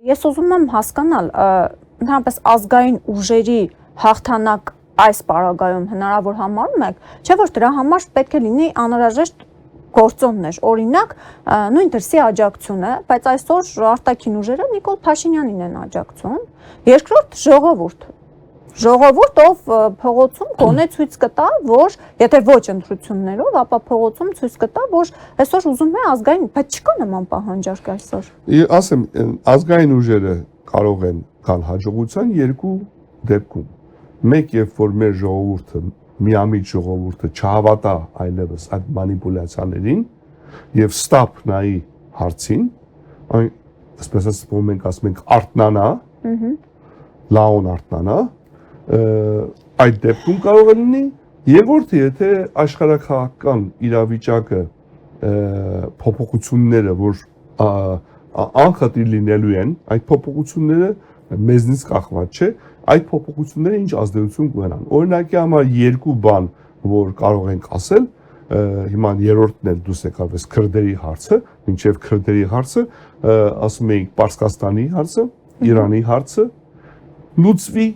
Ես ուզում եմ հասկանալ, ընդհանրապես ազգային ուժերի հաղթանակ այս պարագայում հնարավոր համարում եք, չէ՞ որ դրա համար պետք է լինի անհրաժեշտ գործոններ, օրինակ նույն դրսի աջակցությունը, բայց այսօր արտաքին ուժերը Նիկոլ Փաշինյանին են աջակցում, երկրորդ ժողովուրդ, ով փողոցում գոնե ցույց կտա, որ եթե ոչ ընտրություններով, ապա փողոցում ցույց կտա, որ այսօր ուզում է ազգային, բայց չկա նման պահանջարկ այսօր։ Ասեմ, ազգային ուժերը կարող են գալ հաջողության երկու դեպքում։ Մեկ երբ որ մեր ժողովուրդը, միամիտ ժողովուրդը չհավատա այլևս այդ մանիպուլյացիաներին եւ ստապ նայի հարցին, այն այսպես ասում ենք արտնանա, լաուն արտնանա, այդ դեպքում կարող է լինի, երկրորդը եթե աշխարհաքաղաքական իրավիճակը փոփոխությունները, որ անխտիր լինելու են, այդ փոփոխությունները մեզնից կախված չէ, այդ փոփոխությունները ինչ ազդեցություն կունենան։ Օրինակի համար երկու բան, որ կարող ենք ասել, հիմա երրորդն էլ դուս եկավ էս քրդերի հարցը, մինչև քրդերի հարցը, ասում էինք Պարսկաստանի հարցը, Իրանի հարցը, լուծվի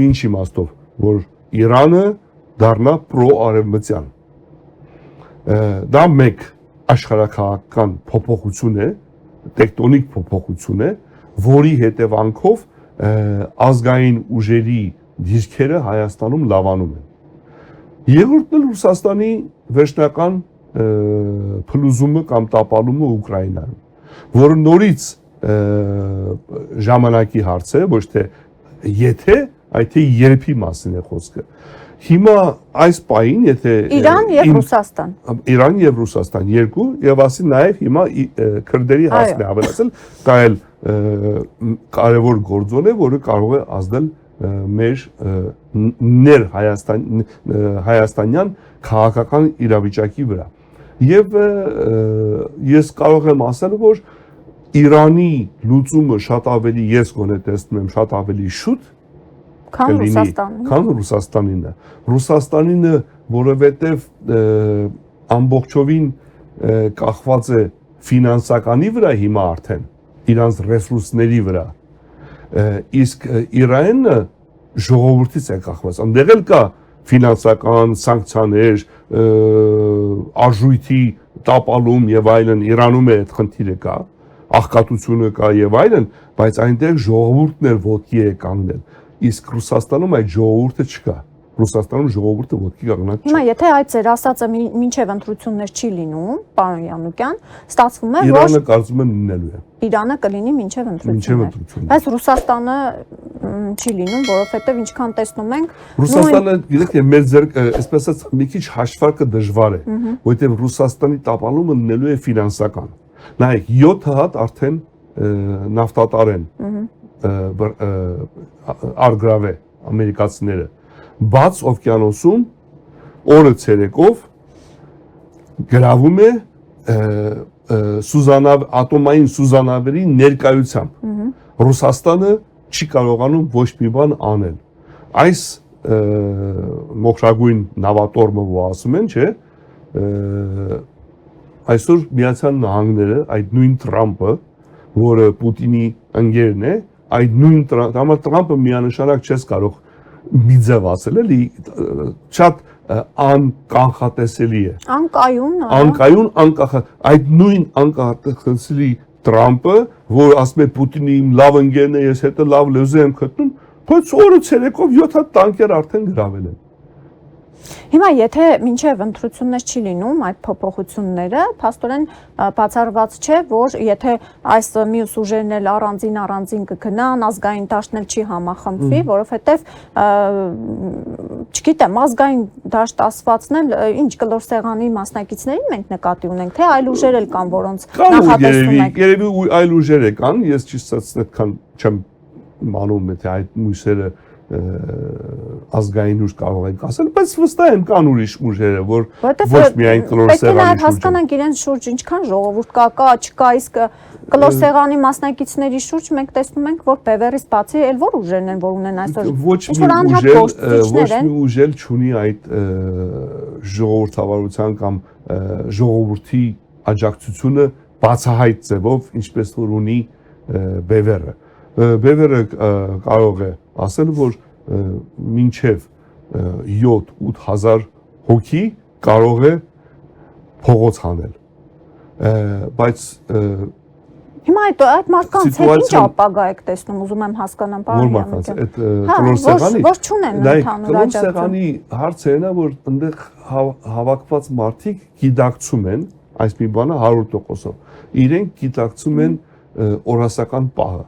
ինչ իմաստով, որ Իրանը դառնա պրո-արևմտյան։ Դա մեկ աշխարհաքաղաքական փոփոխություն է, տեկտոնիկ փոփոխություն է, որի հետևանքով ազգային ուժերի դիրքերը Հայաստանում լավանում են։ Երկրորդն էլ Ռուսաստանի վերջնական փլուզումը կամ տապալումը Ուկրաինայում, որը նորից ժամանակի հարց է, ոչ թե եթե, այլ թե երբի մասին է խոսքը։ Հիմա այս պահին, եթե Իրան եւ Ռուսաստան։ Իրան եւ Ռուսաստան երկու եւ ասի նաեւ հիմա քրդերի հարցն է ավելացել, դա էլ կարևոր գործոն է, որը կարող է ազդել մեր ներ հայաստանյան քաղաքական իրավիճակի վրա։ Եվ ես կարող եմ ասել, որ Իրանի լուծումը շատ ավելի, ես գոնե տեսնում եմ, շատ ավելի շուտ քան Ռուսաստանինը։ Ռուսաստանինը, որովհետև ամբողջովին կախված է ֆինանսականի վրա հիմա արդեն, իրանց ռեսուրսների վրա, իսկ Իրանը ժողովրդից է կախված, այնտեղ էլ կա ֆինանսական սանկցիաներ, արժույթի տապալում եւ այլն, Իրանում է այդ խնդիրը կա, աղքատությունը կա եւ այլն, բայց այնտեղ ժողովուրդն է ոտքի է կանգնել, իսկ Ռուսաստանում այդ ժողովուրդը չկա։ Ռուսաստանում ժողովուրդը ոտքի կանգնած չէ։ Հիմա եթե այդ ձեր ասածը մինչև ընտրություններ չի լինում, պարոն Յանուկյան, ստացվում է, որ Իրանը կարծում եմ լինելու է։ Իրանը կլինի մինչև ընտրություններ։ Բայց Ռուսաստանը չի լինում, որովհետև ինչքան տեսնում ենք, Ռուսաստանը, գիտեք, մեր ձեռք, այսպես ասած, մի քիչ հաշվարկը դժվար է, որովհետև Ռուսաստանի տապալումը լինելու է ֆինանսական։ Նայեք, 7 հատ արդեն նավթատար են արգրավե ամերիկացիները բաց օվկիանոսում օրը ցերեկով գրավում է ատոմային սուզանավերի ներկայությամբ։ Ռուսաստանը չի կարողանում ոչ մի բան անել։ Այս մոխրագույն նավատորմը, որ ասում են, չէ, այսօր Միացյալ Նահանգները, այդ նույն Տրամպը, որը Պուտինի ընկերն է, այդ նույն Տրամպը միանշանակ չես կարող մի ձև ասել, էլի շատ անկանխատեսելի է։ Անկայուն, այդ նույն անկանխատեսելի Տրամպը, որ ասում է Պուտինի իմ լավ ընկերն է, ես հետը լավ լեզու եմ գտնում, բայց օրը ցերեկով 7 հատ տանկեր արդեն գրավել են։ Հիմա եթե մինչև ընտրություններ չի լինում այդ փոփոխությունները, փաստորեն բացառված չէ, որ եթե այս մյուս ուժերն էլ առանձին կգնան, ազգային դաշտն էլ չի համախմբվի, որովհետև չգիտեմ, ազգային դաշտ ասվածն էլ ինչ կլոր սեղանի մասնակիցներին մենք նկատի ունենք, թե այլ ուժեր էլ կան, որոնց նախատեսում եք։ Երևի այլ ուժեր կան, ես ճիշտ այդքան չեմ իմանում, թե այդ մյուսերը ազգային ուժ կարող ենք ասել, բայց վստահ եմ կան ուրիշ ուժերը, որ ոչ միայն կլոր սեղանի շուրջ։ Հասկանանք իրենց շուրջ ինչքան ժողովուրդ կա, չկա, իսկ կլոր սեղանի մասնակիցների շուրջ մենք տեսնում ենք, որ Բևերից բացի էլ որ ուժերն են, որ ունեն այսօր։ Ոչ մի ուժ էլ չունի այդ ժողովրդավարության կամ ժողովրդի աջակցությունը բացահայտ ձևով ինչպես որ ունի բևերը։ Բևերը կարող է ասել, որ մինչև 7-8 հոգի կարող է փողոց հանել։ Բայց հիմա այդ մարդկանց հետ ինչ ապագա եք տեսնում, ուզում եմ հասկանամ, պարոն Յանուկյան։ Այդ կլոր սեղանի, որ չունեն ընդհանուր աջակցություն։ Կլոր սեղանի հարցը նա որ այնտեղ հավաքված մարդիկ գիտակցում են, այս մի բանը 100%-ով։ Իրենք գիտակցում են օրասական պահը։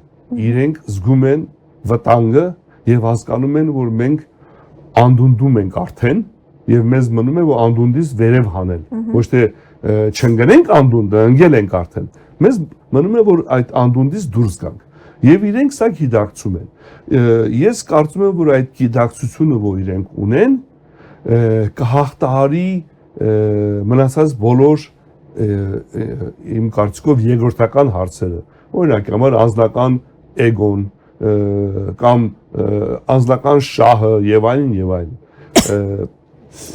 Իրենք զգում են վտանգը եւ հասկանում են, որ մենք անդունդում ենք արդեն եւ մեզ մնում է որ անդունդից վերև հանել։ Ոչ թե չընկնենք անդունդը, ընկել ենք արդեն։ Մեզ մնում է որ այդ անդունդից դուրս գանք։ Եվ իրենք սա գիտակցում են։ Ես կարծում եմ, որ այդ գիտակցությունը, որ իրենք ունեն, կհաղթահարի մնացած բոլոր իմ կարծիքով երկրորդական հարցերը։ Օրինակ, համար անձնական էգոն կամ անձնական շահը եւ այլն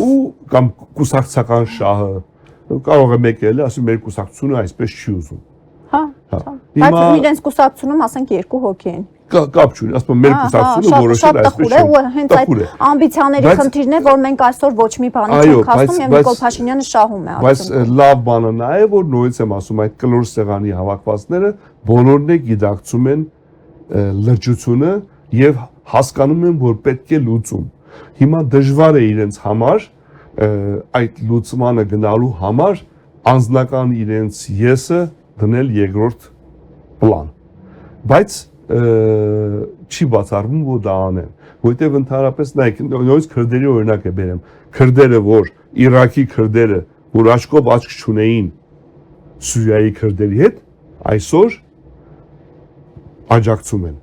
ու կամ կուսակցական շահը կարող է մեկը ասի մեր կուսակցությունը այսպես չի ուզում։ Հա։ Բայց իրենց կուսակցությունում ասենք 2 հոգի են։ Կապ չունի, ասում մեր կուսակցությունը որոշել է այսպես չի։ Ու հենց այդ ամբիցիաների խնդիրն է, որ մենք այսօր ոչ մի բանի չենք հասնում եւ Նիկոլ Փաշինյանը շահում է։ Բայց լավ բանը նա է, որ նույնիսկ եմ ասում այդ կլոր սեղանի հավաքվածները բոլորն է գիտակցում են լրջությունը եւ հասկանում են, որ պետք է լուծում։ Հիմա դժվար է իրենց համար այդ լուծմանը գնալու համար անձնական իրենց եսը դնել երկրորդ պլան։ Բայց չի բացառվում, որ դա անեն, որտեղ ընդհանրապես նայեք, նույնիսկ քրդերի օրինակ է բերեմ, քրդերը, որ Իրաքի քրդերը, որ աչքով աչք չունեին Սուրիայի քրդերի հետ, այսօր աջակցում են։